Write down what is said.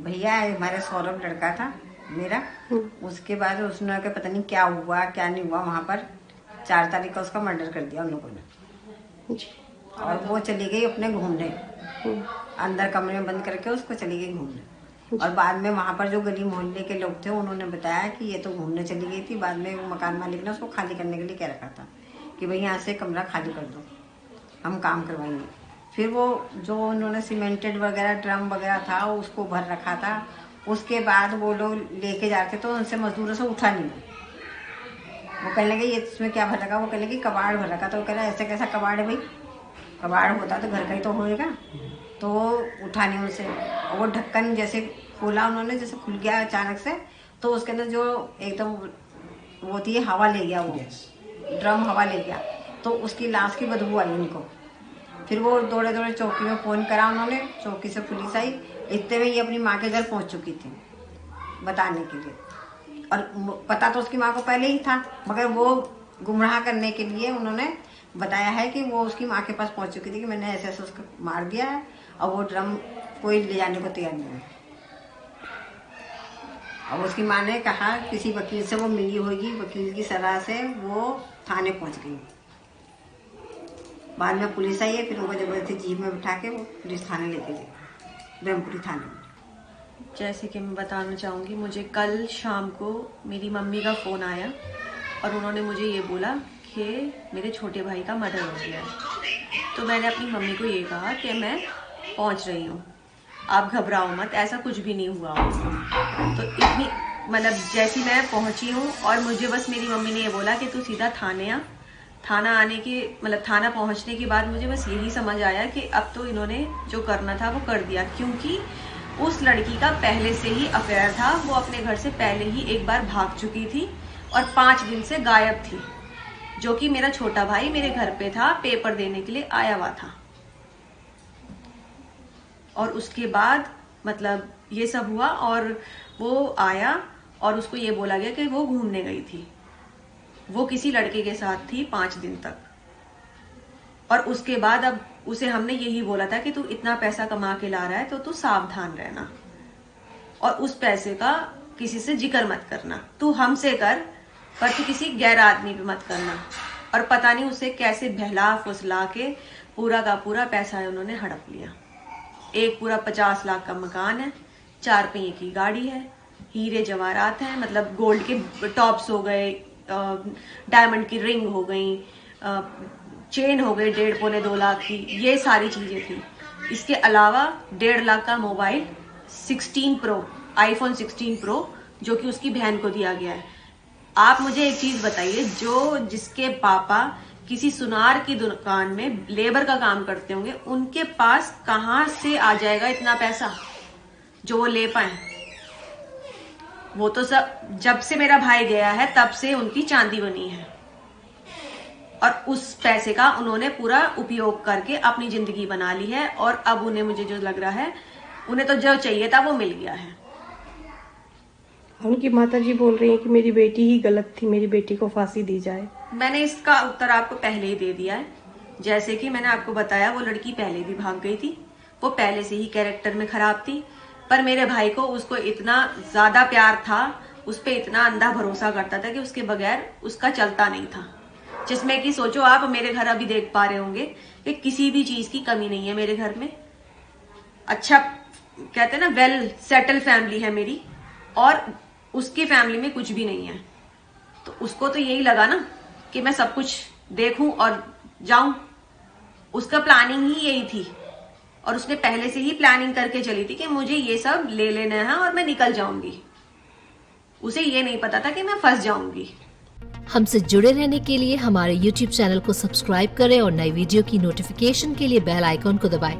भैया हमारे सौरभ लड़का था मेरा। उसके बाद उसने के पता नहीं क्या हुआ क्या नहीं हुआ, वहाँ पर 4 तारीख को उसका मर्डर कर दिया उन लोगों ने। और वो चली गई अपने घूमने, अंदर कमरे में बंद करके उसको चली गई घूमने। और बाद में वहाँ पर जो गली मोहल्ले के लोग थे उन्होंने बताया कि ये तो घूमने चली गई थी। बाद में वो मकान मालिक ने उसको खाली करने के लिए कह रखा था कि भाई यहाँ से कमरा खाली कर दो, हम काम करवाएंगे। फिर वो जो उन्होंने सीमेंटेड वगैरह ड्रम वगैरह था उसको भर रखा था। उसके बाद वो लोग लेके जाते तो उनसे मजदूरों से उठा नहीं। वो कहने लगे ये इसमें क्या भर रखा, वो कहने लगे कबाड़ भर रखा। तो वो कह रहा ऐसे कैसा कबाड़ है भाई, कबाड़ होता तो घर का ही तो होएगा। तो वो उठा नहीं उनसे। और वो ढक्कन जैसे खोला उन्होंने, जैसे खुल गया अचानक से, तो उसके अंदर जो एकदम वो थी हवा ले गया, वो ड्रम हवा ले गया। तो उसकी लाश की बदबू आई उनको। फिर वो दौड़े दौड़े चौकी में फ़ोन करा उन्होंने, चौकी से पुलिस आई। इतने में ये अपनी माँ के घर पहुंच चुकी थी बताने के लिए। और पता तो उसकी माँ को पहले ही था, मगर वो गुमराह करने के लिए उन्होंने बताया है कि वो उसकी माँ के पास पहुंच चुकी थी कि मैंने ऐसे ऐसे उसको मार दिया है और वो ड्रम कोई ले जाने को तैयार नहीं है। और उसकी माँ ने कहा किसी वकील से वो मिली होगी, वकील की सलाह से वो थाने पहुंच गई। बाद में पुलिस आई है, फिर उनको जबरदस्ती जीप में बिठा के वो पुलिस थाने लेके गए, ब्रह्मपुरी थाने में। जैसे कि मैं बताना चाहूँगी, मुझे कल शाम को मेरी मम्मी का फ़ोन आया और उन्होंने मुझे ये बोला कि मेरे छोटे भाई का मर्डर हो गया है। तो मैंने अपनी मम्मी को ये कहा कि मैं पहुँच रही हूँ, आप घबराओ मत, ऐसा कुछ भी नहीं हुआ उसको। तो इतनी मतलब जैसी मैं पहुँची हूँ और मुझे बस मेरी मम्मी ने ये बोला कि तू सीधा थाने आ। थाना आने की मतलब थाना पहुंचने के बाद मुझे बस यही समझ आया कि अब तो इन्होंने जो करना था वो कर दिया, क्योंकि उस लड़की का पहले से ही अफेयर था। वो अपने घर से पहले ही एक बार भाग चुकी थी और 5 दिन से गायब थी, जो कि मेरा छोटा भाई मेरे घर पे था, पेपर देने के लिए आया हुआ था। और उसके बाद मतलब ये सब हुआ और वो आया और उसको ये बोला गया कि वो घूमने गई थी, वो किसी लड़के के साथ थी 5 दिन तक। और उसके बाद अब उसे हमने यही बोला था कि तू इतना पैसा कमा के ला रहा है तो तू सावधान रहना और उस पैसे का किसी से जिक्र मत करना, तू हमसे कर पर तू किसी गैर आदमी पे मत करना। और पता नहीं उसे कैसे बहला फुसला के पूरा का पूरा पैसा है उन्होंने हड़प लिया। एक पूरा 50 लाख का मकान है, 4 पहिए की गाड़ी है, हीरे जवाहरात हैं, मतलब गोल्ड के टॉप्स हो गए, डायमंड की रिंग हो गई, चेन हो गई 1.5 पौने 2 लाख की, ये सारी चीजें थी। इसके अलावा 1.5 लाख का मोबाइल 16 प्रो, आईफोन 16 प्रो, जो कि उसकी बहन को दिया गया है। आप मुझे एक चीज बताइए, जो जिसके पापा किसी सुनार की दुकान में लेबर का काम करते होंगे, उनके पास कहाँ से आ जाएगा इतना पैसा जो वो ले पाए? वो तो सब जब से मेरा भाई गया है तब से उनकी चांदी बनी है और उस पैसे का उन्होंने पूरा उपयोग करके अपनी जिंदगी बना ली है। और अब उन्हें, मुझे जो लग रहा है, उन्हें तो जो चाहिए था वो मिल गया है। उनकी माताजी बोल रही है कि मेरी बेटी ही गलत थी, मेरी बेटी को फांसी दी जाए। मैंने इसका उत्तर आपको पहले ही दे दिया है। जैसे कि मैंने आपको बताया, वो लड़की पहले भी भाग गई थी, वो पहले से ही कैरेक्टर में खराब थी। पर मेरे भाई को उसको इतना ज्यादा प्यार था, उस पर इतना अंधा भरोसा करता था कि उसके बगैर उसका चलता नहीं था। जिसमें कि सोचो आप, मेरे घर अभी देख पा रहे होंगे कि किसी भी चीज की कमी नहीं है मेरे घर में। अच्छा कहते हैं ना, वेल सेटल फैमिली है मेरी, और उसकी फैमिली में कुछ भी नहीं है। तो उसको तो यही लगा ना कि मैं सब कुछ देखूं और जाऊं। उसका प्लानिंग ही यही थी और उसने पहले से ही प्लानिंग करके चली थी कि मुझे ये सब ले लेना है और मैं निकल जाऊंगी। उसे ये नहीं पता था कि मैं फंस जाऊंगी। हमसे जुड़े रहने के लिए हमारे YouTube चैनल को सब्सक्राइब करें और नई वीडियो की नोटिफिकेशन के लिए बेल आइकॉन को दबाएं।